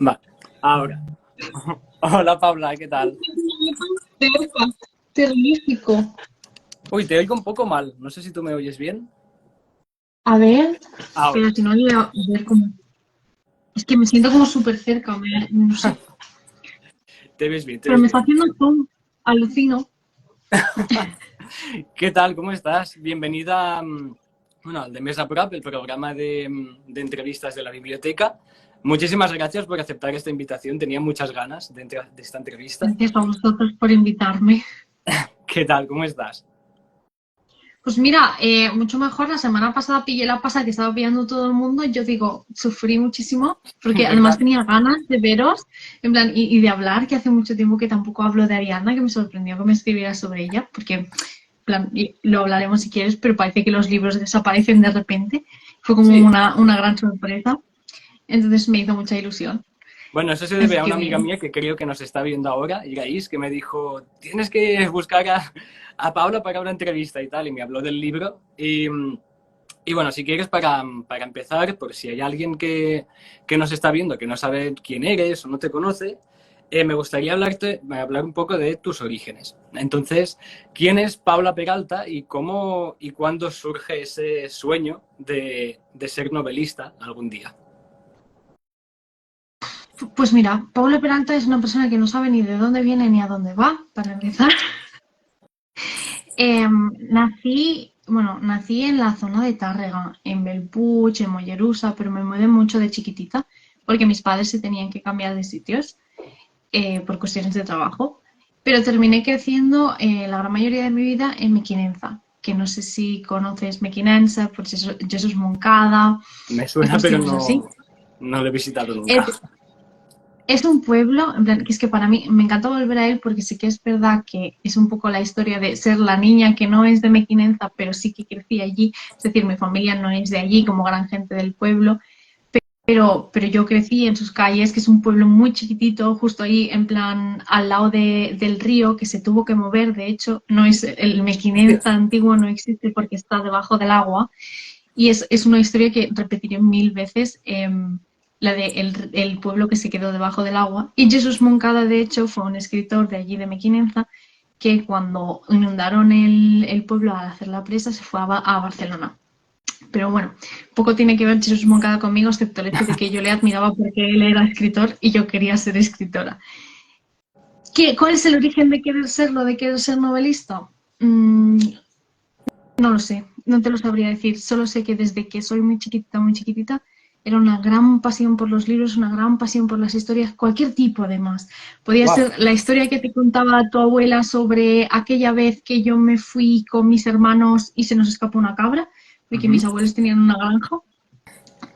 Va, ahora. Hola Paula, ¿qué tal? Terrorífico. Uy, te oigo un poco mal. No sé si tú me oyes bien. A ver, Ahora. pero si no, yo a ver cómo. Es que me siento como súper cerca, no sé. Te ves bien, te Pero ves me está bien. haciendo zoom, alucino. ¿Qué tal? ¿Cómo estás? Bienvenida bueno, al de Mesa Prop, el programa de entrevistas de la biblioteca. Muchísimas gracias por aceptar esta invitación. Tenía muchas ganas de esta entrevista. Gracias a vosotros por invitarme. ¿Qué tal? ¿Cómo estás? Pues mira, mucho mejor. La semana pasada pillé la pasa que estaba pillando todo el mundo y yo digo, sufrí muchísimo porque además ¿Verdad? tenía ganas de veros, en plan, y de hablar, que hace mucho tiempo que tampoco hablo de Ariana, que me sorprendió que me escribiera sobre ella, porque, en plan, y lo hablaremos si quieres, pero parece que los libros desaparecen de repente. Fue como Sí. una gran sorpresa. Entonces me hizo mucha ilusión. Bueno, eso se debe Así a que una amiga bien. mía que creo que nos está viendo ahora, Iraís, que me dijo, tienes que buscar a Paula para una entrevista y tal, y me habló del libro. Y bueno, si quieres, para empezar, por si hay alguien que nos está viendo, que no sabe quién eres o no te conoce, me gustaría hablar un poco de tus orígenes. Entonces, ¿quién es Paula Peralta y cómo y cuándo surge ese sueño de ser novelista algún día? Pues mira, Paula Peralta es una persona que no sabe ni de dónde viene ni a dónde va, para empezar. Nací en la zona de Tárrega, en Bellpuig, en Mollerusa, pero me mudé mucho de chiquitita porque mis padres se tenían que cambiar de sitios por cuestiones de trabajo. Pero terminé creciendo la gran mayoría de mi vida en Mequinenza, que no sé si conoces Mequinenza, pues Jesús Moncada Me y suena, pero cuestiones así. no lo he visitado nunca. Es, Es un pueblo, en plan, que es que para mí me encanta volver a él porque sí que es verdad que es un poco la historia de ser la niña que no es de Mequinenza, pero sí que crecí allí. Es decir, mi familia no es de allí, como gran gente del pueblo, pero yo crecí en sus calles, que es un pueblo muy chiquitito, justo ahí, en plan, al lado del río, que se tuvo que mover. De hecho, no es el Mequinenza antiguo, no existe porque está debajo del agua. Y es una historia que repetiré mil veces, la de el pueblo que se quedó debajo del agua. Y Jesús Moncada, de hecho, fue un escritor de allí de Mequinenza que cuando inundaron el pueblo al hacer la presa se fue a Barcelona. Pero bueno, poco tiene que ver Jesús Moncada conmigo, excepto el hecho de que yo le admiraba porque él era escritor y yo quería ser escritora. ¿Cuál es el origen de querer serlo, de querer ser novelista? No lo sé, no te lo sabría decir. Solo sé que desde que soy muy chiquitita, era una gran pasión por los libros, una gran pasión por las historias, cualquier tipo además. Podía Wow. ser la historia que te contaba tu abuela sobre aquella vez que yo me fui con mis hermanos y se nos escapó una cabra, porque mis abuelos tenían una granja.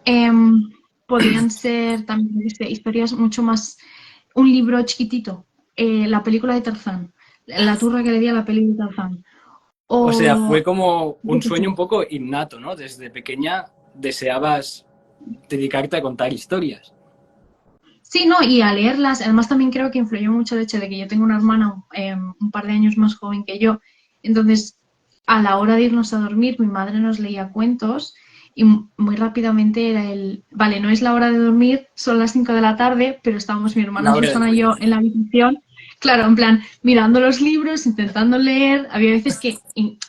Em, Podían ser también historias mucho más... Un libro chiquitito, la película de Tarzán, la turra que le di a la peli de Tarzán. O sea, fue O, como yo un qué sé. sueño un poco innato, ¿no? Desde pequeña deseabas dedicarte a contar historias. Sí, no, y a leerlas, además también creo que influyó mucho el hecho de que yo tengo una hermana un par de años más joven que yo, entonces a la hora de irnos a dormir mi madre nos leía cuentos y muy rápidamente era vale, no es la hora de dormir, son las 5 de la tarde, pero estábamos mi hermana La hora del Susana y yo cuento. en la habitación, claro, en plan, mirando los libros, intentando leer, había veces que,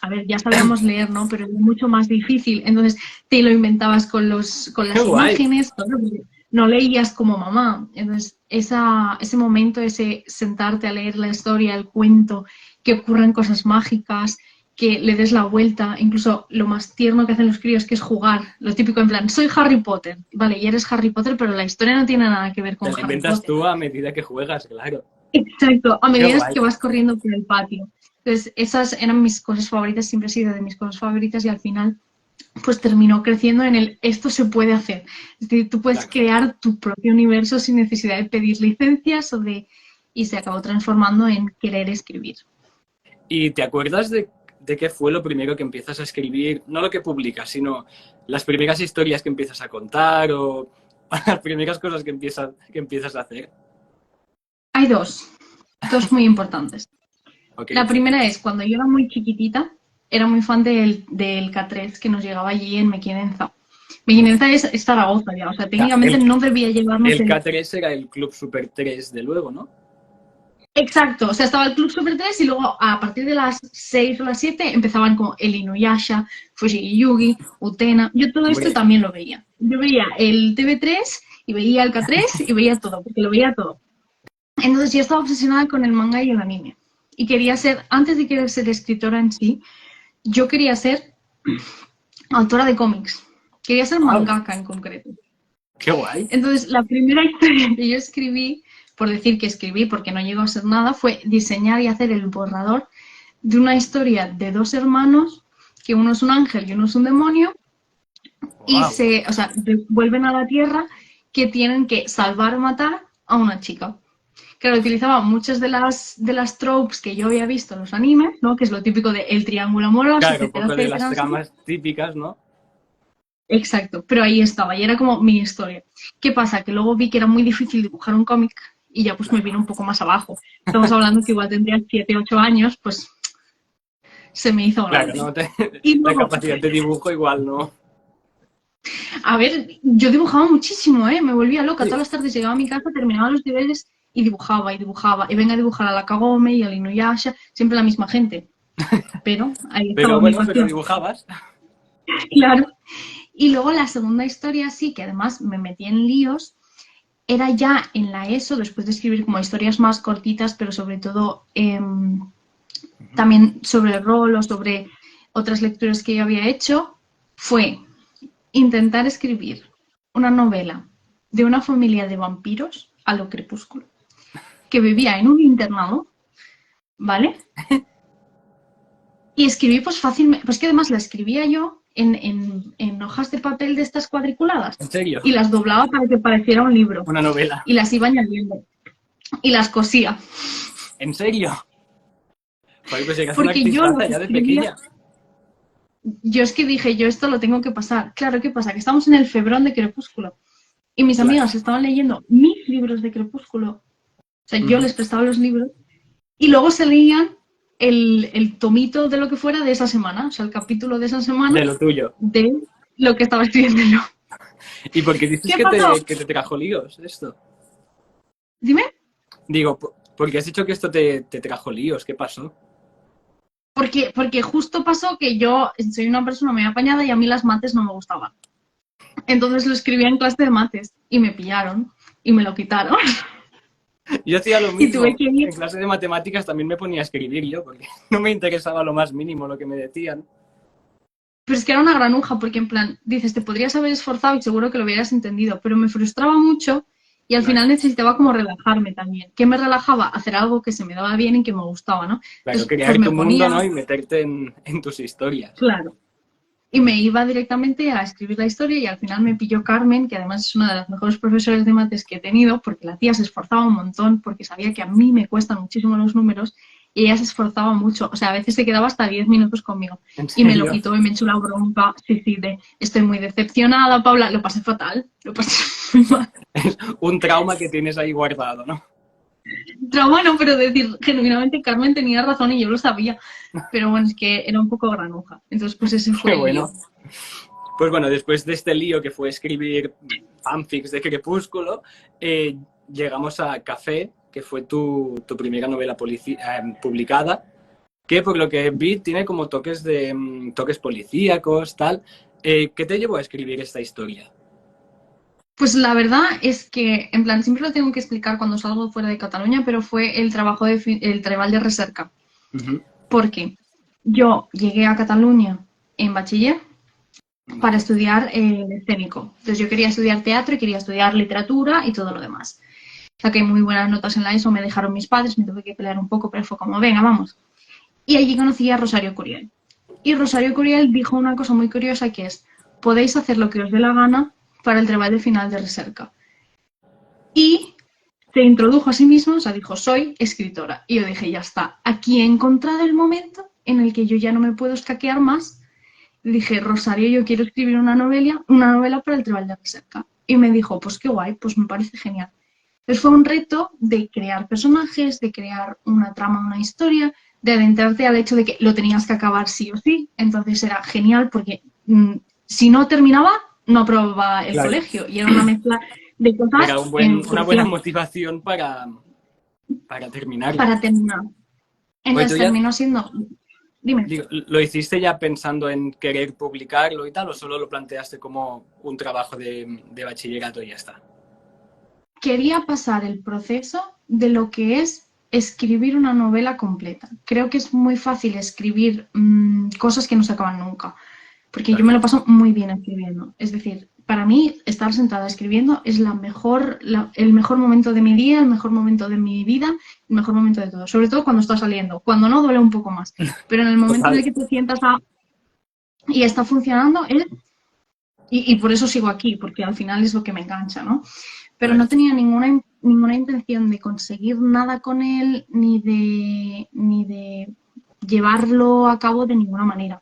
a ver, ya sabíamos leer, ¿no? Pero era mucho más difícil, entonces te lo inventabas con ¡Qué las guay! imágenes, todo, no leías como mamá. Entonces, ese momento, ese sentarte a leer la historia, el cuento, que ocurren cosas mágicas, que le des la vuelta, incluso lo más tierno que hacen los críos, que es jugar, lo típico en plan, soy Harry Potter, vale, y eres Harry Potter, pero la historia no tiene nada que ver Te con la Harry inventas Potter. tú a medida que juegas, claro. Exacto, a ¡Qué medida guay! que vas corriendo por el patio. Entonces, esas eran mis cosas favoritas, siempre he sido de mis cosas favoritas y al final pues terminó creciendo en esto se puede hacer. Es decir, tú puedes Claro. crear tu propio universo sin necesidad de pedir licencias y se acabó transformando en querer escribir. ¿Y te acuerdas de qué fue lo primero que empiezas a escribir? No lo que publicas, sino las primeras historias que empiezas a contar o las primeras cosas que empiezas a hacer. Hay dos muy importantes. Ok. La primera es cuando yo era muy chiquitita, era muy fan del K3 que nos llegaba allí en Mequinenza. Mequinenza es Zaragoza ya, o sea, Ya, técnicamente no debía llevarnos el K3 era el Club Super 3 de luego, ¿no? Exacto, o sea, estaba el Club Super 3 y luego a partir de las 6 o las 7 empezaban como el Inuyasha, Fushigi Yugi, Utena. Yo todo esto Hombre, también lo veía. Yo veía el TV3 y veía el K3 y veía todo, porque lo veía todo. Entonces yo estaba obsesionada con el manga y el anime. Y quería ser, antes de querer ser escritora en sí, yo quería ser autora de cómics. Quería ser wow, mangaka en concreto. qué guay. Entonces, la primera historia que yo escribí, por decir que escribí porque no llegó a ser nada, fue diseñar y hacer el borrador de una historia de dos hermanos, que uno es un ángel y uno es un demonio, y Wow. o sea, vuelven a la Tierra que tienen que salvar o matar a una chica. Claro, utilizaba muchas de las tropes que yo había visto en los animes, ¿no? Que es lo típico de el triángulo amoroso, Claro, un etcétera, poco de etcétera. las No sé qué. tramas típicas, ¿no? Exacto, pero ahí estaba y era como mi historia. ¿Qué pasa? Que luego vi que era muy difícil dibujar un cómic y ya pues me vino un poco más abajo. Estamos hablando que igual tendría 7 8 años, pues se me hizo Claro, grande. ¿no? Y La luego, capacidad de dibujo igual, ¿no? a ver, yo dibujaba muchísimo, ¿eh? Me volvía loca. Sí. Todas las tardes llegaba a mi casa, terminaba los deberes y dibujaba y dibujaba. Y venga a dibujar a la Kagome y al Inuyasha, siempre la misma gente. Pero ahí Pero estaba mi bueno, pero pasión, dibujabas. claro. Y luego la segunda historia sí, que además me metí en líos, era ya en la ESO, después de escribir como historias más cortitas, pero sobre todo también sobre el rol o sobre otras lecturas que yo había hecho, fue intentar escribir una novela de una familia de vampiros a lo crepúsculo, que vivía en un internado, ¿vale? Y escribí pues fácilmente, pues que además la escribía yo en hojas de papel de estas cuadriculadas ¿En serio? y las doblaba para que pareciera un libro Una novela. y las iba añadiendo y las cosía. ¿En serio? Joder, pues eras una Porque yo lo artistaza que ya de escribía, pequeña. yo es que dije, yo esto lo tengo que pasar. Claro, ¿qué pasa? Que estamos en el febrón de Crepúsculo y mis Claro. amigas estaban leyendo mis libros de Crepúsculo. O sea, yo Ujú. les prestaba los libros y luego se leían el tomito de lo que fuera de esa semana, o sea, el capítulo de esa semana De lo tuyo. de lo que estaba escribiendo yo. ¿Y por qué dices ¿Qué pasó? que te trajo líos esto? Dime. Digo, porque has dicho que esto te trajo líos. ¿Qué pasó? Porque justo pasó que yo soy una persona muy apañada y a mí las mates no me gustaban. Entonces lo escribía en clase de mates y me pillaron y me lo quitaron. Yo hacía lo Y tuve mismo. que ir. En clase de matemáticas también me ponía a escribir yo, porque no me interesaba lo más mínimo lo que me decían. Pero es que era una granuja, porque en plan, dices, te podrías haber esforzado y seguro que lo hubieras entendido, pero me frustraba mucho y al Claro, final necesitaba como relajarme también. ¿Qué me relajaba? Hacer algo que se me daba bien y que me gustaba, ¿no? claro, Entonces, pues crear me tu mundo, ponía, ¿no? Y meterte en tus historias. claro, y me iba directamente a escribir la historia y al final me pilló Carmen, que además es una de las mejores profesores de mates que he tenido, porque la tía se esforzaba un montón, porque sabía que a mí me cuestan muchísimo los números y ella se esforzaba mucho, o sea, a veces se quedaba hasta 10 minutos conmigo ¿En y me lo serio? quitó y me echó la bronca, sí, sí, de estoy muy decepcionada, Paula, lo pasé fatal, lo pasé muy mal. Un trauma que tienes ahí guardado, ¿no? Pero bueno, pero decir, genuinamente Carmen tenía razón y yo lo sabía, pero bueno, es que era un poco granuja, entonces pues ese Qué fue el bueno. lío. Pues bueno, después de este lío que fue escribir fanfics de Crepúsculo, llegamos a Café, que fue tu primera novela publicada, que por lo que vi tiene como toques de toques policíacos, tal. ¿Qué te llevó a escribir esta historia? Pues la verdad es que, en plan, siempre lo tengo que explicar cuando salgo fuera de Cataluña, pero fue el trabajo el treball de recerca. Ujú. Porque yo llegué a Cataluña en bachiller para Vale. estudiar escénico. Entonces yo quería estudiar teatro y quería estudiar literatura y todo lo demás. Saqué muy buenas notas en la ESO, me dejaron mis padres, me tuve que pelear un poco, pero fue como, venga, vamos. Y allí conocí a Rosario Curiel. Y Rosario Curiel dijo una cosa muy curiosa que es, podéis hacer lo que os dé la gana para el treball de final de recerca. Y se introdujo a sí mismo, o sea, dijo, soy escritora. Y yo dije, ya está, aquí he encontrado el momento en el que yo ya no me puedo escaquear más. Le dije, Rosario, yo quiero escribir una novela para el Treball de Recerca. Y me dijo, pues qué guay, pues me parece genial. Entonces fue un reto de crear personajes, de crear una trama, una historia, de adentrarte al hecho de que lo tenías que acabar sí o sí. Entonces era genial porque si no terminaba, no aprobaba el Claro. colegio. Y era una mezcla de cosas Era una buena motivación para terminarlo. para terminar. Oye, ¿tú Entonces ya terminó siendo, dime. digo, lo hiciste ya pensando en querer publicarlo y tal, o solo lo planteaste como un trabajo de bachillerato y ya está? Quería pasar el proceso de lo que es escribir una novela completa. Creo que es muy fácil escribir cosas que no se acaban nunca, porque yo Claro. me lo paso muy bien escribiendo. Es decir, para mí estar sentada escribiendo es el mejor momento de mi día, el mejor momento de mi vida, el mejor momento de todo. Sobre todo cuando está saliendo, cuando no duele un poco más. Pero en el momento en el Total. que te sientas y está funcionando, y por eso sigo aquí, porque al final es lo que me engancha, ¿no? Pero Claro. no tenía ninguna intención de conseguir nada con él ni de llevarlo a cabo de ninguna manera.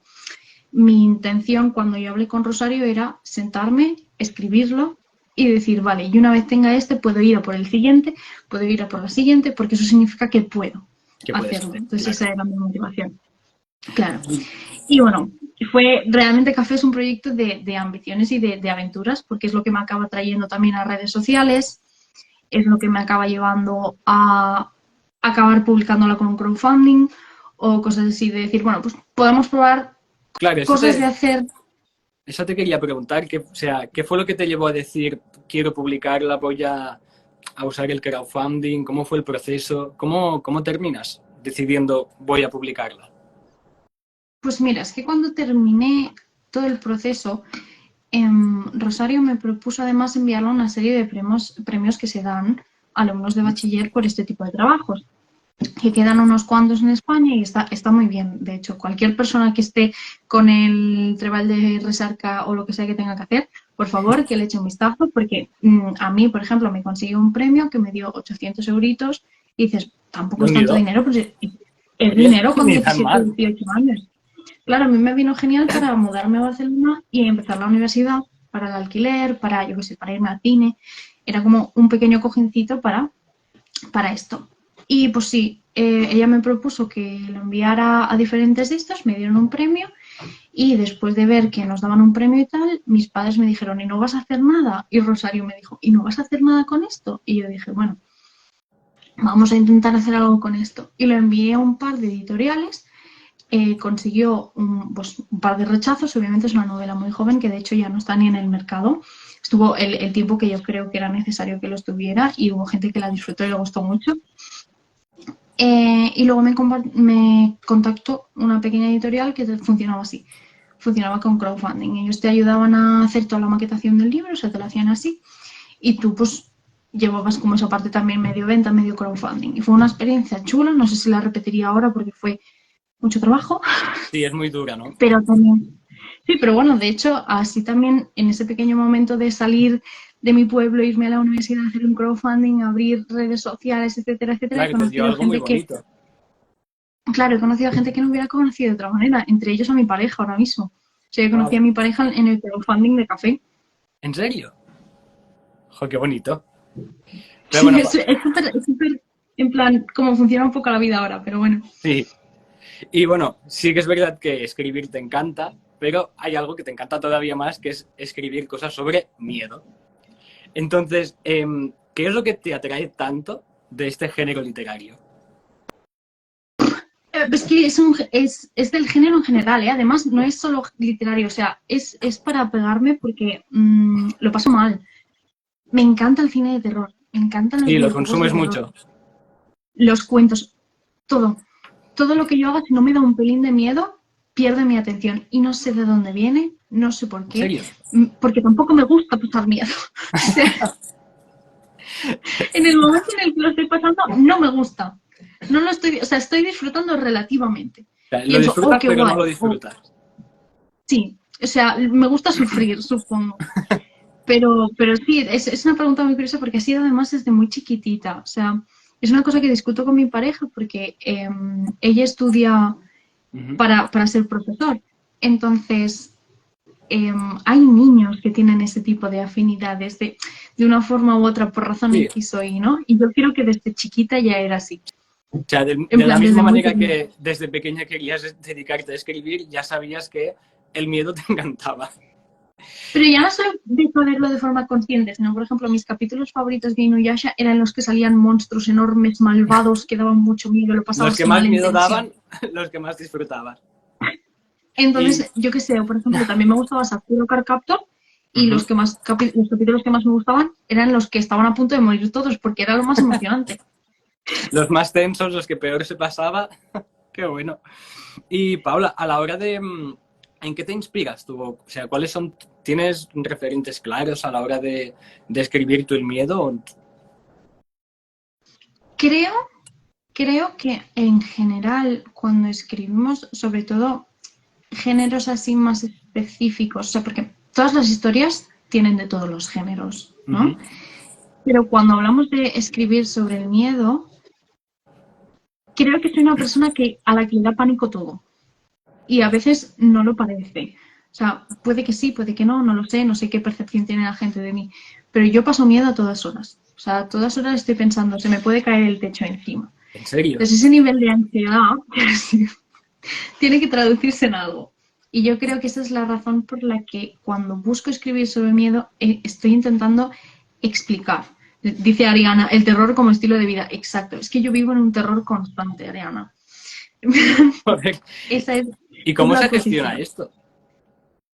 Mi intención cuando yo hablé con Rosario era sentarme, escribirlo y decir, vale, y una vez tenga este, puedo ir a por el siguiente, puedo ir a por la siguiente, porque eso significa que puedo Que puedes hacerlo. hacer, Entonces claro. esa era mi motivación. Claro. Y bueno, fue realmente Café es un proyecto de ambiciones y de aventuras, porque es lo que me acaba trayendo también a redes sociales, es lo que me acaba llevando a acabar publicándola con un crowdfunding o cosas así, de decir, bueno, pues podemos probar Claro, cosas de hacer. eso te quería preguntar, o sea, ¿qué fue lo que te llevó a decir, quiero publicarla, voy a usar el crowdfunding? ¿Cómo fue el proceso? ¿Cómo terminas decidiendo, voy a publicarla? Pues mira, es que cuando terminé todo el proceso, Rosario me propuso además enviarle una serie de premios que se dan a alumnos de bachiller por este tipo de trabajos, que quedan unos cuantos en España y está muy bien. De hecho, cualquier persona que esté con el treball de resarca o lo que sea que tenga que hacer, por favor, que le eche un vistazo, porque a mí, por ejemplo, me consiguió un premio que me dio 800 euritos y dices, tampoco ¿No es tanto unido? dinero, pues es Oye, dinero con ni tan 17 o mal. 18 años. Claro, a mí me vino genial para mudarme a Barcelona y empezar la universidad, para el alquiler, para, yo qué sé, para irme al cine. Era como un pequeño cojincito para esto. Y pues sí, ella me propuso que lo enviara a diferentes de estos, me dieron un premio y después de ver que nos daban un premio y tal, mis padres me dijeron, ¿y no vas a hacer nada? Y Rosario me dijo, ¿y no vas a hacer nada con esto? Y yo dije, bueno, vamos a intentar hacer algo con esto. Y lo envié a un par de editoriales, consiguió pues, un par de rechazos, obviamente es una novela muy joven que de hecho ya no está ni en el mercado. Estuvo el tiempo que yo creo que era necesario que lo estuviera y hubo gente que la disfrutó y le gustó mucho. Y luego me contactó una pequeña editorial que funcionaba así. Funcionaba con crowdfunding. Ellos te ayudaban a hacer toda la maquetación del libro, o sea, te lo hacían así. Y tú, pues, llevabas como esa parte también medio venta, medio crowdfunding. Y fue una experiencia chula. No sé si la repetiría ahora porque fue mucho trabajo, Sí, es muy dura, ¿no? pero también. Sí, pero bueno, de hecho, así también en ese pequeño momento de salir de mi pueblo, irme a la universidad, hacer un crowdfunding, abrir redes sociales, etcétera, etcétera, he Claro, te dio conocido algo muy gente que bonito. claro, he conocido a gente que no hubiera conocido de otra manera, entre ellos a mi pareja ahora mismo. O sea, yo conocí Wow. a mi pareja en el crowdfunding de café. ¿En serio? Jo, qué bonito. Pero Sí, bueno, es súper, en plan, cómo funciona un poco la vida ahora, pero bueno. sí. Y bueno, sí que es verdad que escribir te encanta, pero hay algo que te encanta todavía más, que es escribir cosas sobre miedo. Entonces, ¿qué es lo que te atrae tanto de este género literario? Es que es del género en general, ¿eh? Además, no es solo literario, o sea, es para pegarme porque lo paso mal. Me encanta el cine de terror, me encantan los Sí, lo videojuegos de consumes terror, mucho. los cuentos, todo. Todo lo que yo haga, si no me da un pelín de miedo, pierde mi atención. Y no sé de dónde viene, no sé por ¿En qué, serio? porque tampoco me gusta pasar miedo. O sea, en el momento en el que lo estoy pasando, no me gusta. No lo estoy, o sea, estoy disfrutando relativamente. O sea, lo Pienso, oh, disfrutas, qué pero no guay. lo Oh, disfrutas. sí, o sea, me gusta sufrir, supongo. Pero sí, es una pregunta muy curiosa porque ha sido además desde muy chiquitita. O sea, es una cosa que discuto con mi pareja porque ella estudia Ujú. para ser profesor. Entonces, hay niños que tienen ese tipo de afinidades de una forma u otra por razón Sí, X o Y, ¿no? Y yo creo que desde chiquita ya era así. o sea, En de la plan, misma desde muy manera pequeña. que desde pequeña querías dedicarte a escribir, ya sabías que el miedo te encantaba. Pero ya no solo de saberlo de forma consciente, sino, por ejemplo, mis capítulos favoritos de Inuyasha eran los que salían monstruos enormes, malvados, que daban mucho miedo, lo Los pasabas que mal más en miedo tensión. daban, los que más disfrutabas. Y, Entonces, yo qué sé, por ejemplo, también me gustaba Sakura Card Captor y ujú, los capítulos que más me gustaban eran los que estaban a punto de morir todos, porque era lo más emocionante. los más tensos, los que peor se pasaba. Qué bueno. Y Paula, a la hora de... ¿En qué te inspiras tú? O sea, ¿cuáles son... ¿Tienes referentes claros a la hora de escribir tú el miedo? Creo, creo que en general, cuando escribimos, sobre todo géneros así más específicos, o sea, porque todas las historias tienen de todos los géneros, ¿no? Ujú. Pero cuando hablamos de escribir sobre el miedo, creo que soy una persona a la que le da pánico todo. Y a veces no lo parece. O sea, puede que sí, puede que no, no lo sé, no sé qué percepción tiene la gente de mí. Pero yo paso miedo a todas horas. O sea, a todas horas estoy pensando, se me puede caer el techo encima. ¿En serio? Entonces ese nivel de ansiedad tiene que traducirse en algo. Y yo creo que esa es la razón por la que cuando busco escribir sobre miedo, estoy intentando explicar. Dice Ariana, el terror como estilo de vida. Exacto, es que yo vivo en un terror constante, Ariana. Joder. Esa ¿Y es cómo la se gestiona posición. esto?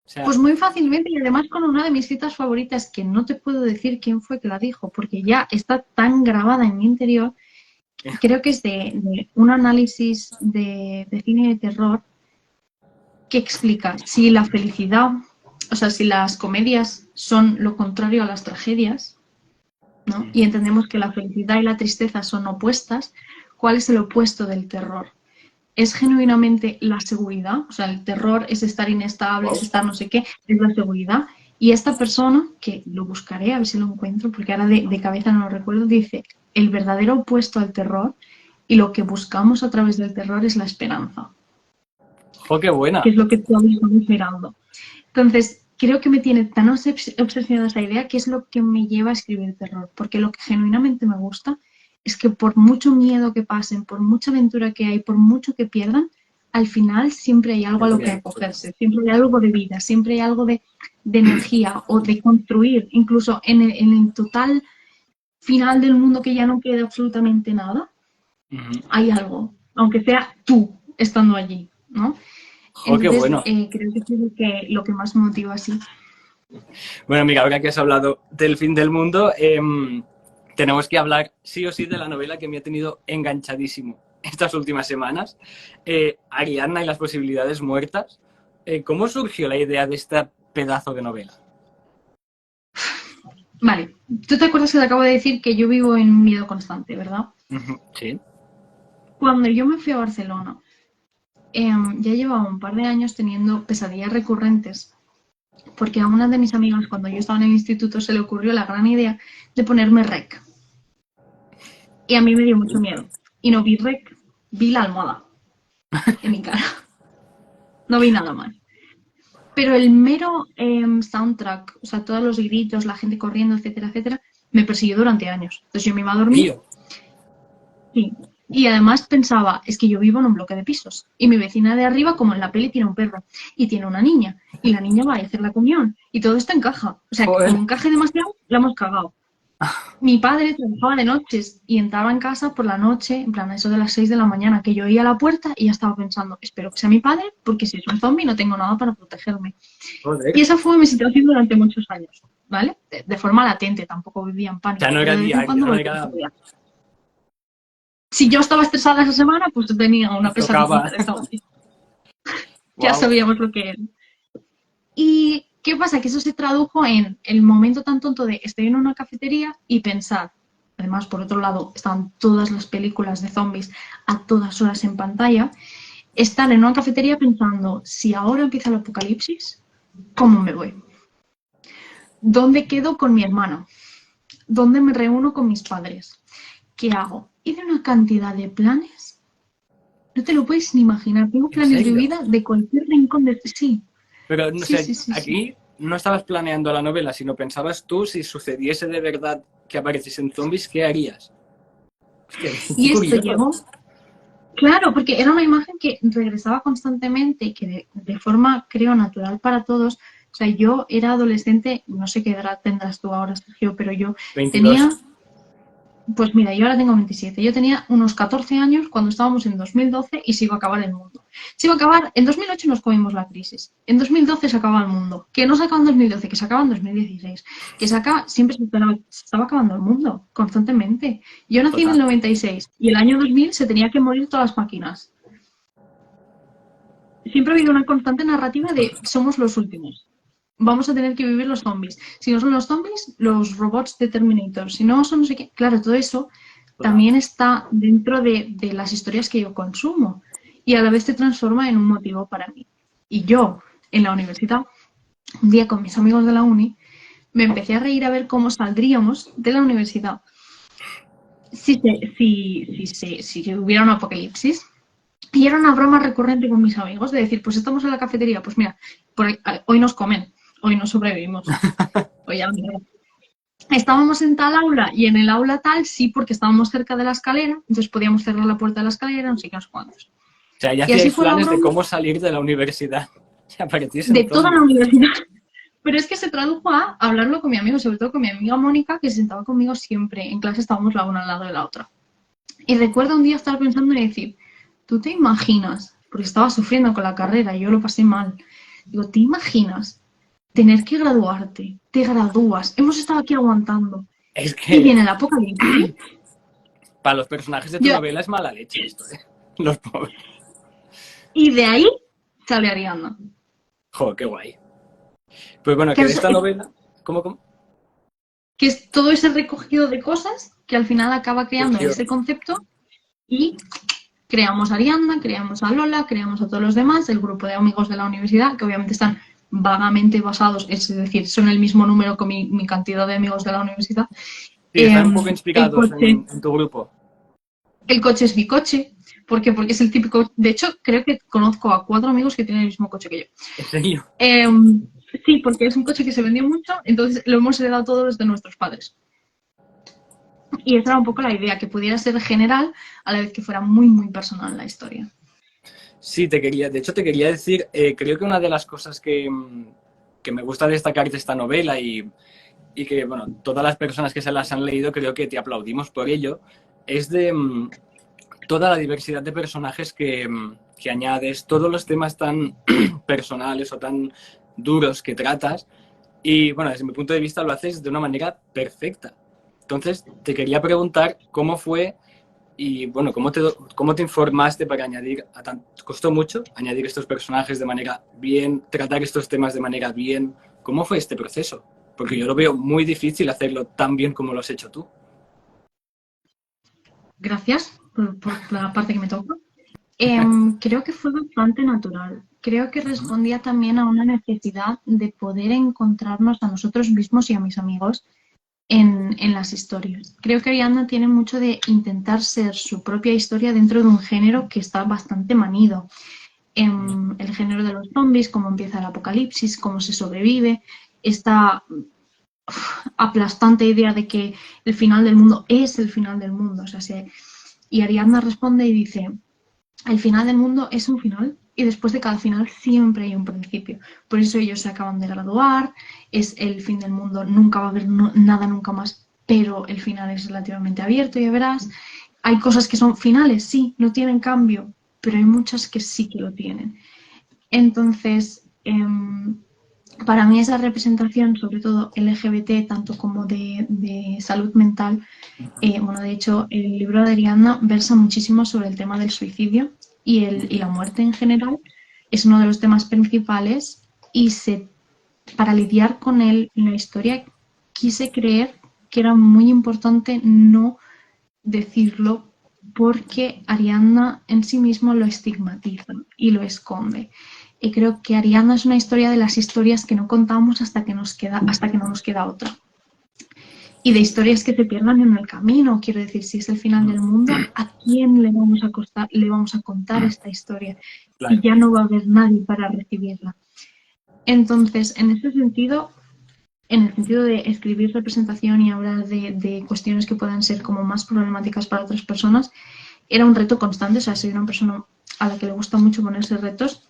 O sea, Pues muy fácilmente y además con una de mis citas favoritas que no te puedo decir quién fue que la dijo porque ya está tan grabada en mi interior. Creo que es de un análisis de cine de terror que explica si la felicidad, o sea, si las comedias son lo contrario a las tragedias, ¿no? Y entendemos que la felicidad y la tristeza son opuestas, ¿cuál es el opuesto del terror? Es genuinamente la seguridad, o sea, el terror es estar inestable, es estar no sé qué, es la seguridad. Y esta persona, que lo buscaré a ver si lo encuentro, porque ahora de cabeza no lo recuerdo, dice, el verdadero opuesto al terror y lo que buscamos a través del terror es la esperanza, jo, qué que buena. es lo que tú estás esperando. Entonces, creo que me tiene tan obsesionada esa idea que es lo que me lleva a escribir terror, porque lo que genuinamente me gusta es que por mucho miedo que pasen, por mucha aventura que hay, por mucho que pierdan, al final siempre hay algo a lo Siempre que hay algo. acogerse, siempre hay algo de vida, siempre hay algo de energía o de construir, incluso en el total final del mundo que ya no queda absolutamente nada, Ujú. hay algo, aunque sea tú estando allí, ¿no? Jo, qué Entonces, bueno. creo que es lo que más me motiva así. Bueno, mira, ahora que has hablado del fin del mundo, tenemos que hablar sí o sí de la novela que me ha tenido enganchadísimo estas últimas semanas, Ariadna y las posibilidades muertas. ¿Cómo surgió la idea de este pedazo de novela? Vale, tú te acuerdas que te acabo de decir que yo vivo en miedo constante, ¿verdad? Ujú, sí. Cuando yo me fui a Barcelona, ya llevaba un par de años teniendo pesadillas recurrentes, porque a una de mis amigas, cuando yo estaba en el instituto, se le ocurrió la gran idea de ponerme rec. Y a mí me dio mucho miedo. Y no vi rec, vi la almohada en mi cara. No vi nada más. Pero el mero soundtrack, o sea, todos los gritos, la gente corriendo, etcétera, etcétera, me persiguió durante años. Entonces yo me iba a dormir. Tío, Sí. Y además pensaba, es que yo vivo en un bloque de pisos y mi vecina de arriba, como en la peli, tiene un perro y tiene una niña y la niña va a hacer la comunión y todo esto encaja. O sea, que como joder. encaje demasiado, la hemos cagado. Mi padre trabajaba de noches y entraba en casa por la noche, en plan, a eso de las 6 de la mañana, que yo oía la puerta y ya estaba pensando, espero que sea mi padre, porque si es un zombie no tengo nada para protegerme. Y Joder. esa fue mi situación durante muchos años, ¿vale? De forma latente, tampoco vivía en O sea, pánico, no pero era de vez en diario, cuando no volvía era... a. Si yo estaba estresada esa semana, pues tenía una pesadillita Tocaba. de zombie. Ya Wow. sabíamos lo que era. ¿Y qué pasa? Que eso se tradujo en el momento tan tonto de estoy en una cafetería y pensar. Además, por otro lado, estaban todas las películas de zombies a todas horas en pantalla. Estar en una cafetería pensando, si ahora empieza el apocalipsis, ¿cómo me voy? ¿Dónde quedo con mi hermano? ¿Dónde me reúno con mis padres? ¿Qué hago? Y de una cantidad de planes. No te lo puedes ni imaginar. Tengo ¿En planes de serio? vida de cualquier rincón de. Sí, Pero, no sí, sé, sí, sí, sí. aquí no estabas planeando la novela, sino pensabas tú si sucediese de verdad que apareciesen zombies, ¿qué harías? Hostia, qué Y esto curioso. llegó, claro, porque era una imagen que regresaba constantemente y que de forma, creo, natural para todos, sea, yo era adolescente, no sé qué edad tendrás tú ahora, Sergio, pero yo 22. tenía, pues mira, yo ahora tengo 27. Yo tenía unos 14 años cuando estábamos en 2012 y se iba a acabar el mundo. Se iba a acabar, en 2008 nos comimos la crisis. En 2012 se acababa el mundo. Que no se acaba en 2012, que se acaba en 2016. Que se acaba, siempre se estaba acabando el mundo, constantemente. Yo nací en el Total. 96 y el año 2000 se tenía que morir todas las máquinas. Siempre ha habido una constante narrativa de somos los últimos. Vamos a tener que vivir los zombies. Si no son los zombies, los robots de Terminator. Si no son no sé qué. Claro, todo eso Total. también está dentro de las historias que yo consumo y a la vez se transforma en un motivo para mí. Y yo, en la universidad, un día con mis amigos de la uni, me empecé a reír a ver cómo saldríamos de la universidad si hubiera un apocalipsis. Y era una broma recurrente con mis amigos de decir, pues estamos en la cafetería, pues mira, hoy nos comen, hoy no sobrevivimos, hoy ya no. Estábamos en tal aula y en el aula tal sí porque estábamos cerca de la escalera, entonces podíamos cerrar la puerta de la escalera, no sé qué, no sé cuántos. O sea, ya Y así hacíais fue la planes de broma cómo salir de la universidad. Y apareciesen de toda la zombies. universidad. Pero es que se tradujo a hablarlo con mi amigo, sobre todo con mi amiga Mónica, que se sentaba conmigo siempre. En clase estábamos la una al lado de la otra. Y recuerdo un día estar pensando y decir, ¿tú te imaginas? Porque estaba sufriendo con la carrera y yo lo pasé mal. Digo, ¿te imaginas tener que graduarte? Te gradúas, hemos estado aquí aguantando. Es Y que viene el apocalipsis. para los personajes de tu Yo, novela es mala leche esto, ¿eh? Los pobres. y de ahí sale Ariadna. Joder, qué guay. Pues bueno, Que que de es, esta novela... ¿Cómo? que es todo ese recogido de cosas que al final acaba creando Surgió. ese concepto y creamos a Ariadna, creamos a Lola, creamos a todos los demás, el grupo de amigos de la universidad, que obviamente están vagamente basados, es decir, son el mismo número que mi cantidad de amigos de la universidad. Sí, están un poco El inspirados coche, en tu grupo. el coche es mi coche. ¿Por qué? Porque es el típico. De hecho, creo que conozco a 4 amigos que tienen el mismo coche que yo. En serio. Eh, sí, porque es un coche que se vendió mucho, entonces lo hemos heredado todos de nuestros padres. Y esa era un poco la idea, que pudiera ser general a la vez que fuera muy, muy personal la historia. Sí, de hecho te quería decir, creo que una de las cosas que me gusta destacar de esta novela y que, bueno, todas las personas que se las han leído creo que te aplaudimos por ello, es de toda la diversidad de personajes que añades, todos los temas tan personales o tan duros que tratas y, bueno, desde mi punto de vista lo haces de una manera perfecta. Entonces, te quería preguntar cómo fue y, bueno, cómo te informaste para añadir, ¿costó mucho añadir estos personajes de manera bien, tratar estos temas de manera bien? ¿Cómo fue este proceso? Porque yo lo veo muy difícil hacerlo tan bien como lo has hecho tú. Gracias por la parte que me toca. Creo que fue bastante natural. Creo que respondía también a una necesidad de poder encontrarnos a nosotros mismos y a mis amigos en las historias. Creo que Ariadna tiene mucho de intentar ser su propia historia dentro de un género que está bastante manido. El género de los zombies, cómo empieza el apocalipsis, cómo se sobrevive, esta aplastante idea de que el final del mundo es el final del mundo. O sea, y Ariadna responde y dice, el final del mundo es un final y después de cada final siempre hay un principio. Por eso ellos se acaban de graduar, es el fin del mundo, nunca va a haber nada nunca más, pero el final es relativamente abierto, ya verás. Hay cosas que son finales, sí, no tienen cambio, pero hay muchas que sí que lo tienen. Entonces, para mí esa representación, sobre todo LGBT, tanto como de salud mental, bueno, de hecho, el libro de Ariadna versa muchísimo sobre el tema del suicidio y la muerte en general. Es uno de los temas principales y para lidiar con él en la historia quise creer que era muy importante no decirlo porque Ariadna en sí mismo lo estigmatiza y lo esconde. Y creo que Ariadna es una historia de las historias que no contamos hasta que no nos queda otra. Y de historias que se pierdan en el camino, quiero decir, si es el final del mundo, ¿a quién le vamos a contar esta historia? Si Claro. ya no va a haber nadie para recibirla. Entonces, en ese sentido, en el sentido de escribir representación y hablar de cuestiones que puedan ser como más problemáticas para otras personas, era un reto constante. O sea, soy una persona a la que le gusta mucho ponerse retos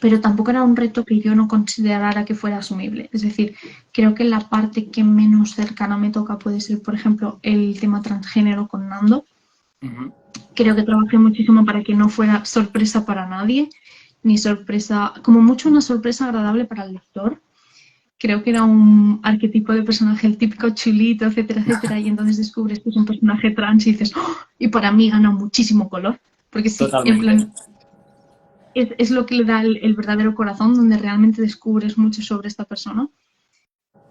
pero tampoco era un reto que yo no considerara que fuera asumible. Es decir, creo que la parte que menos cercana me toca puede ser, por ejemplo, el tema transgénero con Nando. Creo que trabajé muchísimo para que no fuera sorpresa para nadie, ni sorpresa, como mucho una sorpresa agradable para el lector. Creo que era un arquetipo de personaje, el típico chulito, etcétera, etcétera, y entonces descubres que es un personaje trans y dices, ¡oh! Y para mí gana muchísimo color, porque sí, en Totalmente. plan, es lo que le da el verdadero corazón, donde realmente descubres mucho sobre esta persona.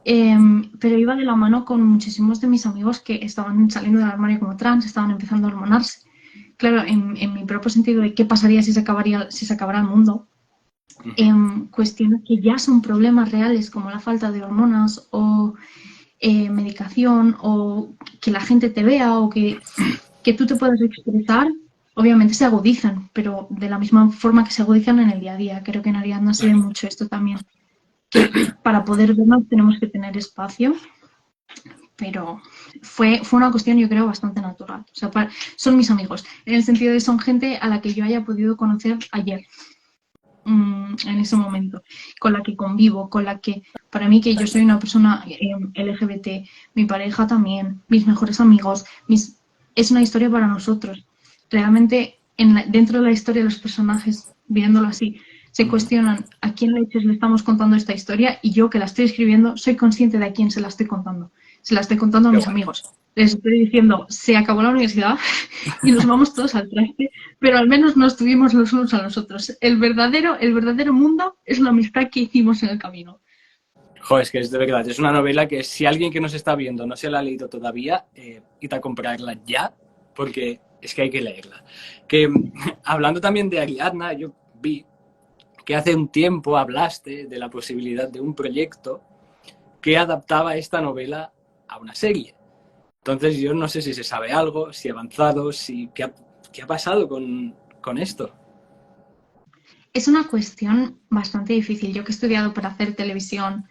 Pero iba de la mano con muchísimos de mis amigos que estaban saliendo del armario como trans, estaban empezando a hormonarse. Claro, en mi propio sentido de qué pasaría si se acabara el mundo, cuestiones que ya son problemas reales como la falta de hormonas o medicación o que la gente te vea o que tú te puedas expresar, obviamente se agudizan, pero de la misma forma que se agudizan en el día a día. Creo que en Ariadna se ve mucho esto también, que para poder vernos tenemos que tener espacio, pero fue una cuestión, yo creo, bastante natural. O sea, son mis amigos, en el sentido de son gente a la que yo haya podido conocer ayer, en ese momento, con la que convivo, con la que, para mí que yo soy una persona LGBT, mi pareja también, mis mejores amigos, es una historia para nosotros. Realmente, dentro de la historia de los personajes, viéndolo así, se cuestionan a quién leches le estamos contando esta historia y yo que la estoy escribiendo soy consciente de a quién se la estoy contando. Se la estoy contando a Qué mis guay. amigos. Les estoy diciendo, se acabó la universidad y nos vamos todos al traste, pero al menos nos tuvimos los unos a los otros. El verdadero mundo es la amistad que hicimos en el camino. Joder, es que es de verdad, es una novela que si alguien que nos está viendo no se la ha leído todavía, id a comprarla ya, porque es que hay que leerla. Que hablando también de Ariadna, yo vi que hace un tiempo hablaste de la posibilidad de un proyecto que adaptaba esta novela a una serie. Entonces yo no sé si se sabe algo, si ha avanzado, qué ha pasado con esto. Es una cuestión bastante difícil. Yo que he estudiado para hacer televisión,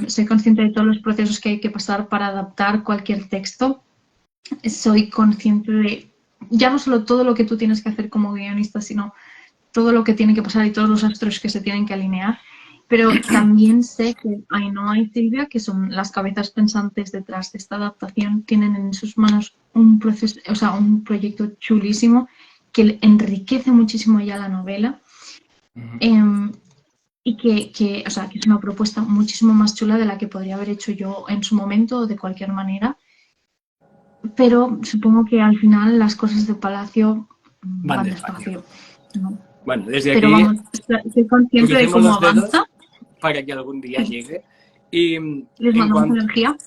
soy consciente de todos los procesos que hay que pasar para adaptar cualquier texto. Soy consciente de ya no solo todo lo que tú tienes que hacer como guionista, sino todo lo que tiene que pasar y todos los astros que se tienen que alinear. Pero también sé que Ainhoa y Silvia, que son las cabezas pensantes detrás de esta adaptación, tienen en sus manos un proceso, o sea, un proyecto chulísimo que enriquece muchísimo ya la novela. Y o sea, que es una propuesta muchísimo más chula de la que podría haber hecho yo en su momento o de cualquier manera. Pero supongo que al final las cosas de Palacio Van van despacio. despacio, ¿no? Bueno, desde Pero aquí vamos, soy consciente de crucemos cómo los dedos avanza. para que algún día llegue. Y Les en mandamos cuanto... energía.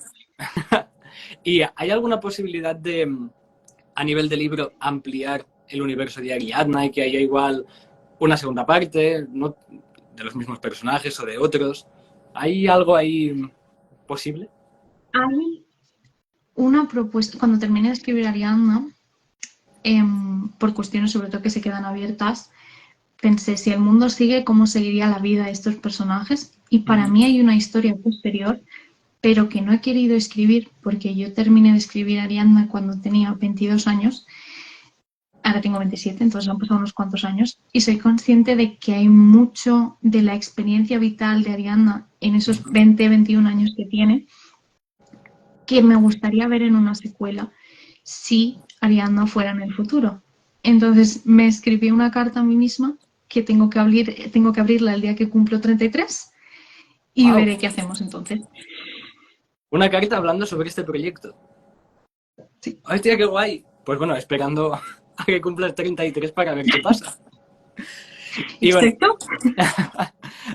¿Y hay alguna posibilidad de, a nivel de libro, ampliar el universo de Ariadna y que haya igual una segunda parte, no de los mismos personajes o de otros? ¿Hay algo ahí posible? Hay una propuesta, cuando terminé de escribir Ariadna, por cuestiones sobre todo que se quedan abiertas, pensé, si el mundo sigue, ¿cómo seguiría la vida de estos personajes? Y para mí hay una historia posterior, pero que no he querido escribir porque yo terminé de escribir Ariadna cuando tenía 22 años. Ahora tengo 27, entonces han pasado unos cuantos años y soy consciente de que hay mucho de la experiencia vital de Ariadna en esos 20, 21 años que tiene, que me gustaría ver en una secuela si Ariadna fuera en el futuro. Entonces me escribí una carta a mí misma que tengo que abrirla el día que cumplo 33 y ¡Wow! veré qué hacemos entonces. Una carta hablando sobre este proyecto. Sí. ¡Hostia, qué guay! Pues bueno, esperando a que cumplas 33 para ver qué pasa. Y bueno, Exacto.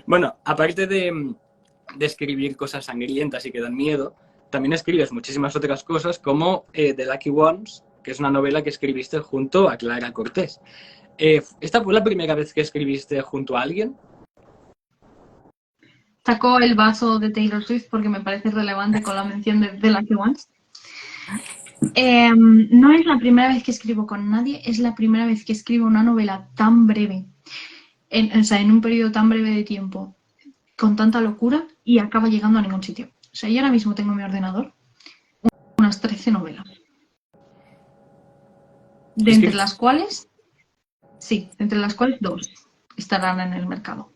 bueno, aparte de escribir cosas sangrientas y que dan miedo, también escribes muchísimas otras cosas como The Lucky Ones, que es una novela que escribiste junto a Clara Cortés. ¿Esta fue la primera vez que escribiste junto a alguien? Saco el vaso de Taylor Swift porque me parece relevante con la mención de The Lucky Ones. No es la primera vez que escribo con nadie, es la primera vez que escribo una novela tan breve, o sea, en un periodo tan breve de tiempo, con tanta locura y acaba llegando a ningún sitio. O sea, yo ahora mismo tengo en mi ordenador unas 13 novelas, de Es entre que las cuales, sí, entre las cuales dos. estarán en el mercado.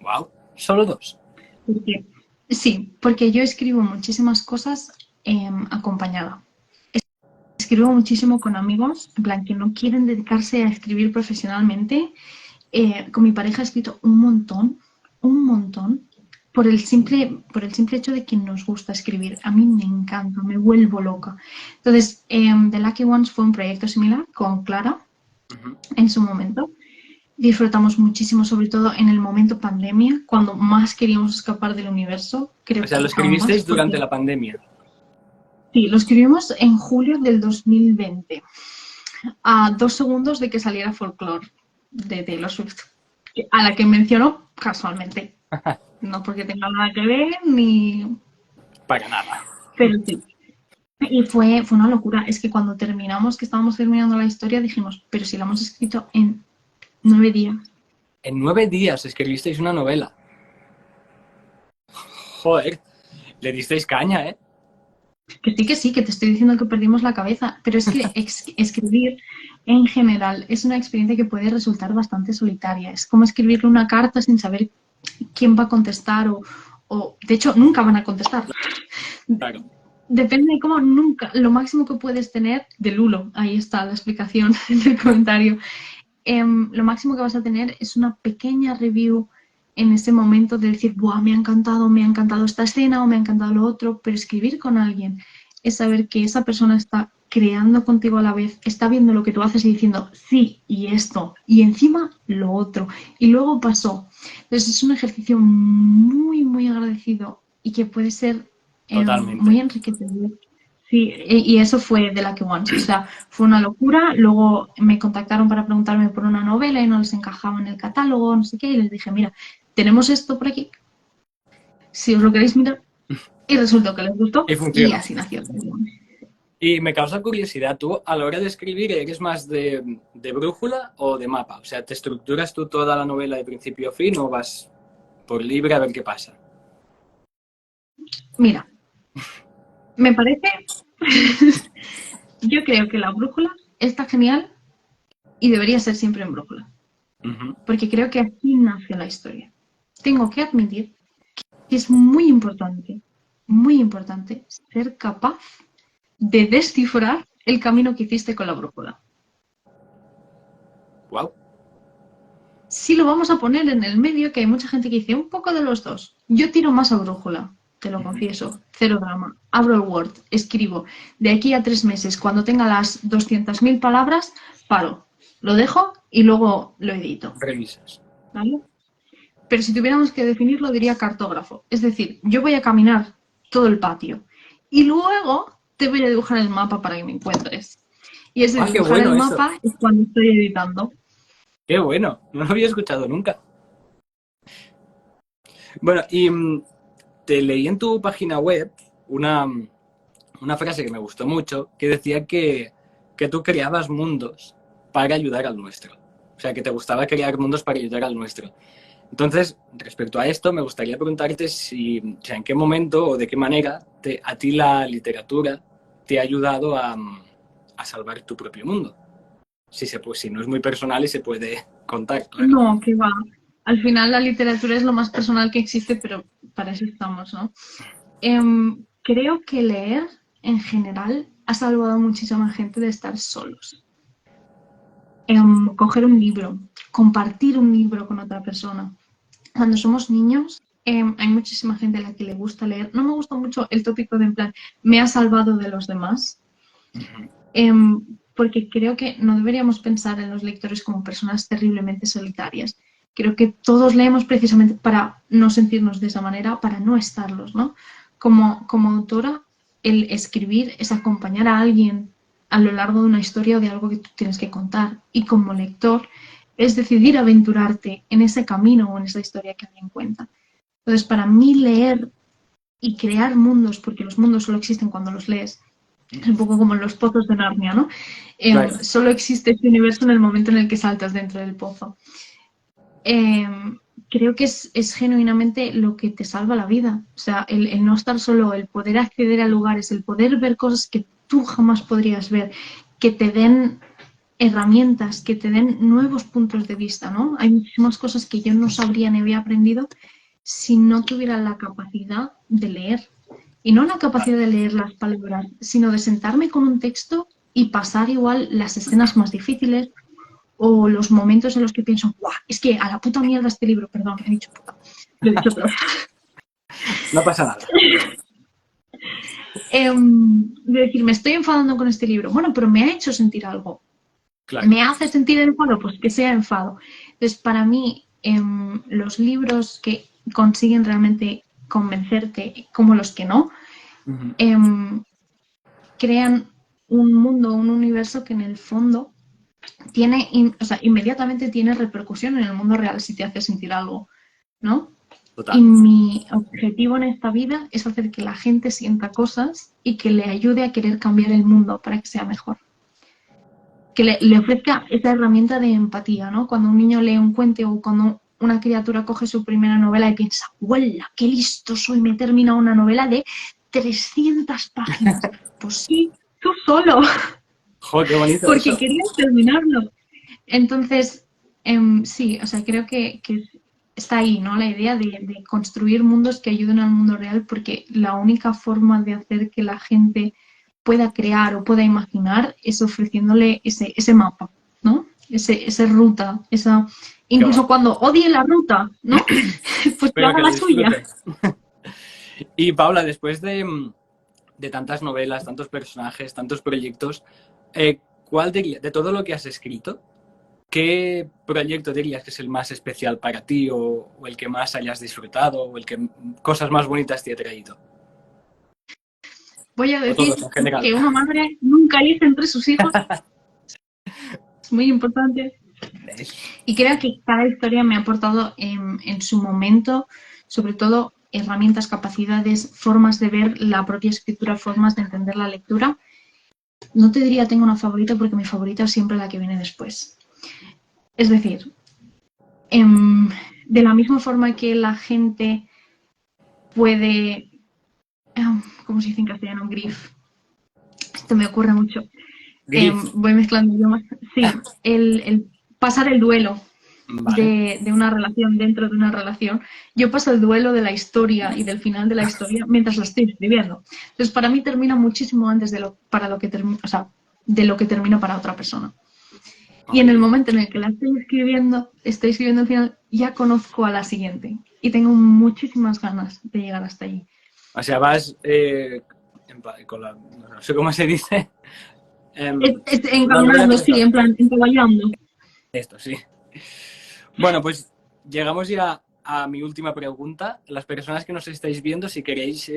Wow, solo 2. Porque- sí, porque yo escribo muchísimas cosas acompañada. Escribo muchísimo con amigos, en plan, que no quieren dedicarse a escribir profesionalmente. Con mi pareja he escrito un montón, por el simple hecho de que nos gusta escribir. A mí me encanta, me vuelvo loca. Entonces, The Lucky Ones fue un proyecto similar con Clara en su momento. Disfrutamos muchísimo, sobre todo en el momento pandemia, cuando más queríamos escapar del universo, O creo sea, lo que aún más, escribisteis durante porque la pandemia. sí, lo escribimos en julio del 2020, a 2 segundos de que saliera Folklore de Taylor Swift, a la que mencionó casualmente, no porque tenga nada que ver, ni... Para nada. pero sí. Y fue una locura, es que cuando terminamos, que estábamos terminando la historia, dijimos, pero si la hemos escrito en 9 días. En 9 días escribisteis una novela. Joder, le disteis caña, ¿eh? Que sí, que te estoy diciendo que perdimos la cabeza, pero es que escribir en general es una experiencia que puede resultar bastante solitaria. Es como escribirle una carta sin saber quién va a contestar o de hecho, nunca van a contestar. Claro. Depende de cómo nunca, lo máximo que puedes tener de Lulo, ahí está la explicación en el comentario. Lo máximo que vas a tener es una pequeña review en ese momento de decir, ¡buah, me ha encantado esta escena o me ha encantado lo otro! Pero escribir con alguien es saber que esa persona está creando contigo a la vez, está viendo lo que tú haces y diciendo, sí, y esto, y encima lo otro, y luego pasó. Entonces es un ejercicio muy, muy agradecido y que puede ser muy Totalmente. enriquecedor. Sí, y eso fue de Lucky Ones. O sea, fue una locura. Luego me contactaron para preguntarme por una novela y no les encajaba en el catálogo, no sé qué. Y les dije, mira, tenemos esto por aquí, si os lo queréis mirar. Y resultó que les gustó Y y funcionó. así nació. Y me causa curiosidad, ¿tú a la hora de escribir eres más de brújula o de mapa? O sea, ¿te estructuras tú toda la novela de principio a fin o vas por libre a ver qué pasa? Mira, me parece, yo creo que la brújula está genial y debería ser siempre en brújula, Uh-huh. porque creo que aquí nació la historia. Tengo que admitir que es muy importante ser capaz de descifrar el camino que hiciste con la brújula. Wow. Si lo vamos a poner en el medio, que hay mucha gente que dice un poco de los dos. Yo tiro más a brújula, te lo Uh-huh. confieso. Cero drama. Abro el Word, escribo. De aquí a 3 meses, cuando tenga las 200.000 palabras, paro. Lo dejo y luego lo edito. Revisas. ¿Vale? Pero si tuviéramos que definirlo, diría cartógrafo. Es decir, yo voy a caminar todo el patio y luego te voy a dibujar el mapa para que me encuentres. Y ese Ah, qué dibujar bueno el eso. mapa es cuando estoy editando. Qué bueno. No lo había escuchado nunca. Bueno, y te leí en tu página web una frase que me gustó mucho que decía que tú creabas mundos para ayudar al nuestro. O sea, que te gustaba crear mundos para ayudar al nuestro. Entonces, respecto a esto, me gustaría preguntarte si, o sea, en qué momento o de qué manera a ti la literatura te ha ayudado a salvar tu propio mundo. Si no es muy personal y se puede contar, claro. No, que va. Al final la literatura es lo más personal que existe, pero para eso estamos, ¿no? Creo que leer en general ha salvado a muchísima gente de estar solos. Coger un libro, compartir un libro con otra persona. Cuando somos niños, hay muchísima gente a la que le gusta leer. No me gusta mucho el tópico de en plan, me ha salvado de los demás, Uh-huh. porque creo que no deberíamos pensar en los lectores como personas terriblemente solitarias. Creo que todos leemos precisamente para no sentirnos de esa manera, para no estarlos, ¿no? Como autora, el escribir es acompañar a alguien a lo largo de una historia o de algo que tú tienes que contar. Y como lector, es decidir aventurarte en ese camino o en esa historia que alguien cuenta. Entonces, para mí, leer y crear mundos, porque los mundos solo existen cuando los lees, es un poco como en los pozos de Narnia, ¿no? Claro. Solo existe este universo en el momento en el que saltas dentro del pozo. Eh, Creo que es genuinamente lo que te salva la vida. O sea, el no estar solo, el poder acceder a lugares, el poder ver cosas que tú jamás podrías ver, que te den herramientas que te den nuevos puntos de vista, ¿no? Hay muchísimas cosas que yo no sabría ni había aprendido si no tuviera la capacidad de leer. Y no la capacidad de leer las palabras, sino de sentarme con un texto y pasar igual las escenas más difíciles o los momentos en los que pienso, ¡guau! Es que a la puta mierda este libro, perdón, he dicho puta, lo he dicho peor. No pasa nada. De decir, me estoy enfadando con este libro. Bueno, pero me ha hecho sentir algo. Claro. ¿Me hace sentir enfado? Pues que sea enfado. Entonces, para mí, los libros que consiguen realmente convencerte, como los que no, crean un mundo, un universo que en el fondo tiene, o sea, inmediatamente tiene repercusión en el mundo real si te hace sentir algo, ¿no? Total. Y mi objetivo en esta vida es hacer que la gente sienta cosas y que le ayude a querer cambiar el mundo para que sea mejor. Que le ofrezca esa herramienta de empatía, ¿no? Cuando un niño lee un cuento o cuando una criatura coge su primera novela y piensa, ¡huela, qué listo soy! Me he terminado una novela de 300 páginas. Pues sí, tú solo. ¡Joder, qué bonito! Porque Eso. querías terminarlo. Entonces, sí, o sea, creo que está ahí, ¿no? La idea de construir mundos que ayuden al mundo real, porque la única forma de hacer que la gente pueda crear o pueda imaginar es ofreciéndole ese mapa, ¿no? Esa ruta, esa... Incluso cuando odie la ruta, ¿no? Pues que haga la suya. Y Paula, después de tantas novelas, tantos personajes, tantos proyectos, ¿cuál dirías, de todo lo que has escrito, qué proyecto dirías que es el más especial para ti o el que más hayas disfrutado o el que cosas más bonitas te ha traído? Voy a decir que una madre nunca elige entre sus hijos. Es muy importante. Y creo que cada historia me ha aportado en su momento, sobre todo, herramientas, capacidades, formas de ver la propia escritura, formas de entender la lectura. No te diría tengo una favorita porque mi favorita es siempre la que viene después. Es decir, de la misma forma que la gente puede... ¿Cómo se dice en castellano? Grief. Esto me ocurre mucho. Voy mezclando idiomas. Sí, el pasar el duelo. Vale. De una relación dentro de una relación, yo paso el duelo de la historia y del final de la historia mientras la estoy escribiendo. Entonces, para mí termina muchísimo antes de lo que termina para otra persona. Y en el momento en el que la estoy escribiendo el final, ya conozco a la siguiente y tengo muchísimas ganas de llegar hasta allí. O sea, vas no sé cómo se dice. Encaminando, sí, en plan, encaballando. Esto, sí. Bueno, pues llegamos ya a mi última pregunta. Las personas que nos estáis viendo, si queréis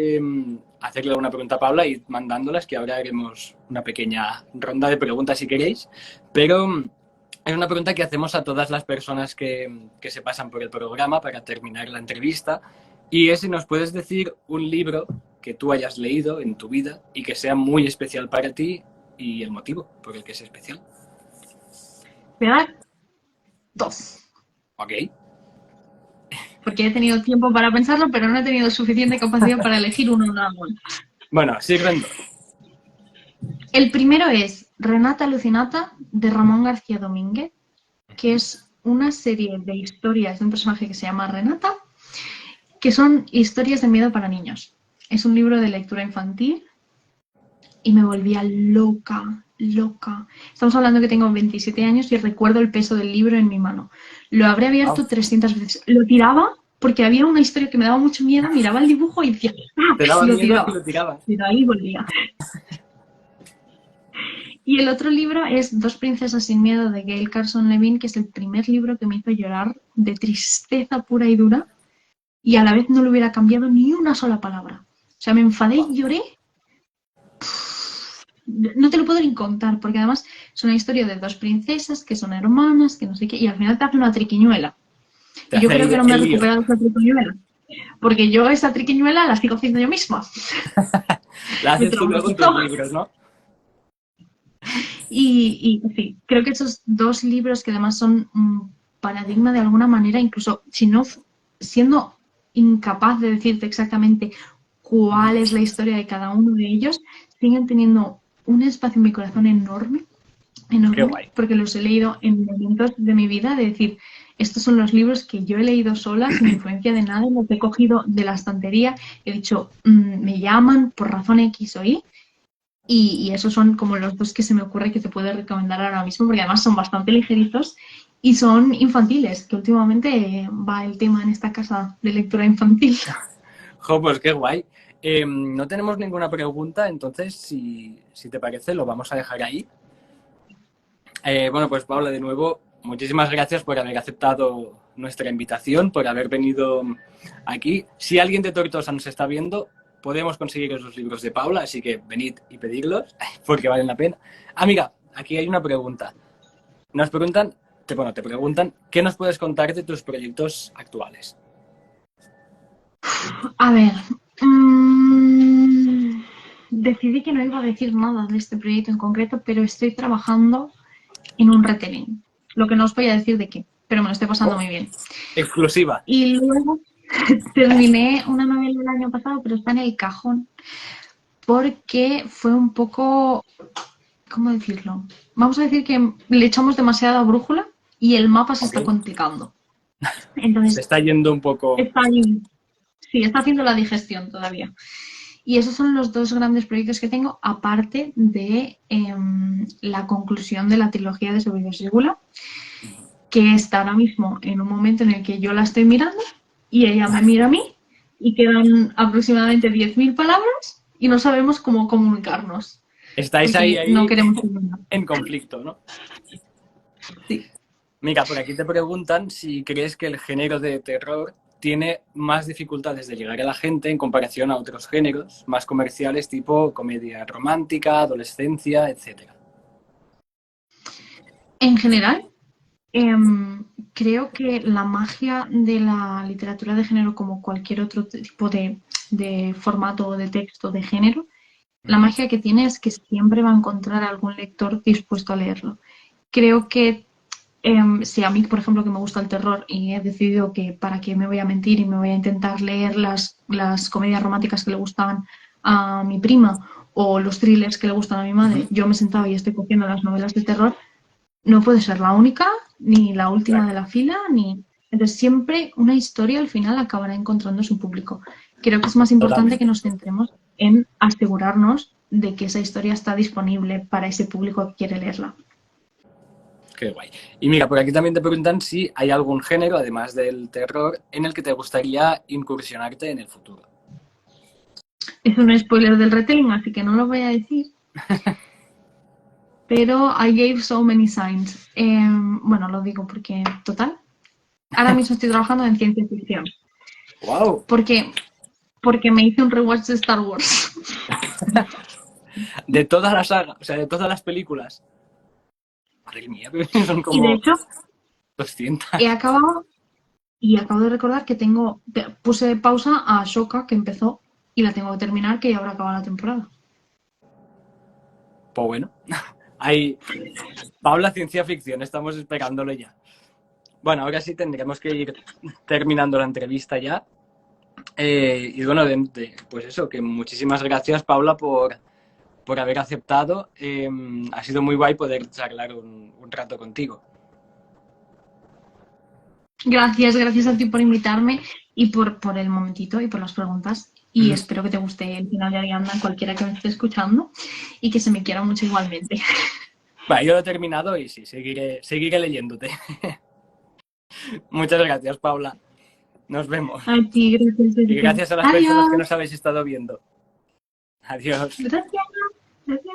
hacerle una pregunta a Paula, id mandándolas, que ahora haremos una pequeña ronda de preguntas si queréis. Pero es una pregunta que hacemos a todas las personas que se pasan por el programa para terminar la entrevista. Y es si nos puedes decir un libro que tú hayas leído en tu vida y que sea muy especial para ti y el motivo por el que es especial. ¿Verdad? 2. Ok. Porque he tenido tiempo para pensarlo, pero no he tenido suficiente capacidad para elegir uno nada más. Bueno, sirven 2. El primero es Renata Alucinata, de Ramón García Domínguez, que es una serie de historias de un personaje que se llama Renata, que son historias de miedo para niños. Es un libro de lectura infantil y me volvía loca. Estamos hablando que tengo 27 años y recuerdo el peso del libro en mi mano. Lo habré abierto 300 veces. Lo tiraba porque había una historia que me daba mucho miedo, miraba el dibujo y decía ¡ah! Te daba miedo y lo tiraba. Y de ahí volvía. Y el otro libro es Dos princesas sin miedo, de Gail Carson Levine, que es el primer libro que me hizo llorar de tristeza pura y dura y a la vez no le hubiera cambiado ni una sola palabra. O sea, me enfadé y lloré. No te lo puedo ni contar, porque además es una historia de dos princesas que son hermanas, que no sé qué, y al final te hace una triquiñuela. Y yo creo que no me he recuperado esa triquiñuela, porque yo esa triquiñuela la sigo haciendo yo misma. La haces tú luego en tus libros, ¿no? Y sí, creo que esos dos libros que además son un paradigma de alguna manera, incluso si no siendo incapaz de decirte exactamente cuál es la historia de cada uno de ellos, siguen teniendo un espacio en mi corazón enorme enorme, Qué guay. porque los he leído en momentos de mi vida de decir, estos son los libros que yo he leído sola, sin influencia de nadie, los he cogido de la estantería, he dicho, me llaman por razón X o Y, y esos son como los dos que se me ocurre que te puedo recomendar ahora mismo, porque además son bastante ligeritos y son infantiles, que últimamente va el tema en esta casa de lectura infantil. Jo, pues qué guay. No tenemos ninguna pregunta, entonces, si te parece, lo vamos a dejar ahí. Bueno, pues Paula, de nuevo, muchísimas gracias por haber aceptado nuestra invitación, por haber venido aquí. Si alguien de Tortosa nos está viendo, podemos conseguir esos libros de Paula, así que venid y pedidlos, porque valen la pena. Mira, aquí hay una pregunta. Nos preguntan, te preguntan, ¿qué nos puedes contar de tus proyectos actuales? A ver, decidí que no iba a decir nada de este proyecto en concreto, pero estoy trabajando en un retelling. Lo que no os voy a decir de qué, pero me lo estoy pasando muy bien. Exclusiva. Y luego terminé una novela el año pasado, pero está en el cajón, porque fue un poco, ¿cómo decirlo? Vamos a decir que le echamos demasiada brújula y el mapa se está complicando. Se Entonces, está yendo un poco... está ahí. Sí, está haciendo la digestión todavía. Y esos son los dos grandes proyectos que tengo, aparte de la conclusión de la trilogía de Sobrinos y Gula, que está ahora mismo en un momento en el que yo la estoy mirando y ella me mira a mí y quedan aproximadamente 10.000 palabras y no sabemos cómo comunicarnos. Estáis Porque ahí no queremos nada. en conflicto, ¿no? Sí. Mira, por aquí te preguntan si crees que el género de terror tiene más dificultades de llegar a la gente en comparación a otros géneros más comerciales tipo comedia romántica, adolescencia, etc. En general, creo que la magia de la literatura de género, como cualquier otro tipo de formato o de texto de género, la magia que tiene es que siempre va a encontrar algún lector dispuesto a leerlo. Creo que si a mí, por ejemplo, que me gusta el terror y he decidido que para qué me voy a mentir y me voy a intentar leer las comedias románticas que le gustaban a mi prima o los thrillers que le gustan a mi madre, yo me he sentado y estoy cogiendo las novelas de terror, no puede ser la única, ni la última de la fila, ni... Entonces siempre una historia al final acabará encontrando su público. Creo que es más importante que nos centremos en asegurarnos de que esa historia está disponible para ese público que quiere leerla. Qué guay. Y mira, por aquí también te preguntan si hay algún género, además del terror, en el que te gustaría incursionarte en el futuro. Es un spoiler del retelling, así que no lo voy a decir. Pero I gave so many signs. Bueno, lo digo porque, total, ahora mismo estoy trabajando en ciencia ficción. ¡Wow! Porque me hice un rewatch de Star Wars. De toda la saga, o sea, de todas las películas. Madre mía, son como Y de hecho, 200. he acabado y acabo de recordar que puse pausa a Ahsoka, que empezó, y la tengo que terminar, que ya habrá acabado la temporada. Pues bueno, hay Paula Ciencia Ficción, estamos esperándolo ya. Bueno, ahora sí tendremos que ir terminando la entrevista ya. Y bueno, pues eso, que muchísimas gracias, Paula, por haber aceptado. Ha sido muy guay poder charlar un rato contigo. Gracias a ti por invitarme y por el momentito y por las preguntas. Y espero que te guste el final de Ariadna, cualquiera que me esté escuchando, y que se me quiera mucho igualmente. Bueno, yo lo he terminado y sí, seguiré leyéndote. Muchas gracias, Paula. Nos vemos. A ti, gracias. Y gracias a las personas que nos habéis estado viendo. Adiós. Gracias. Gracias.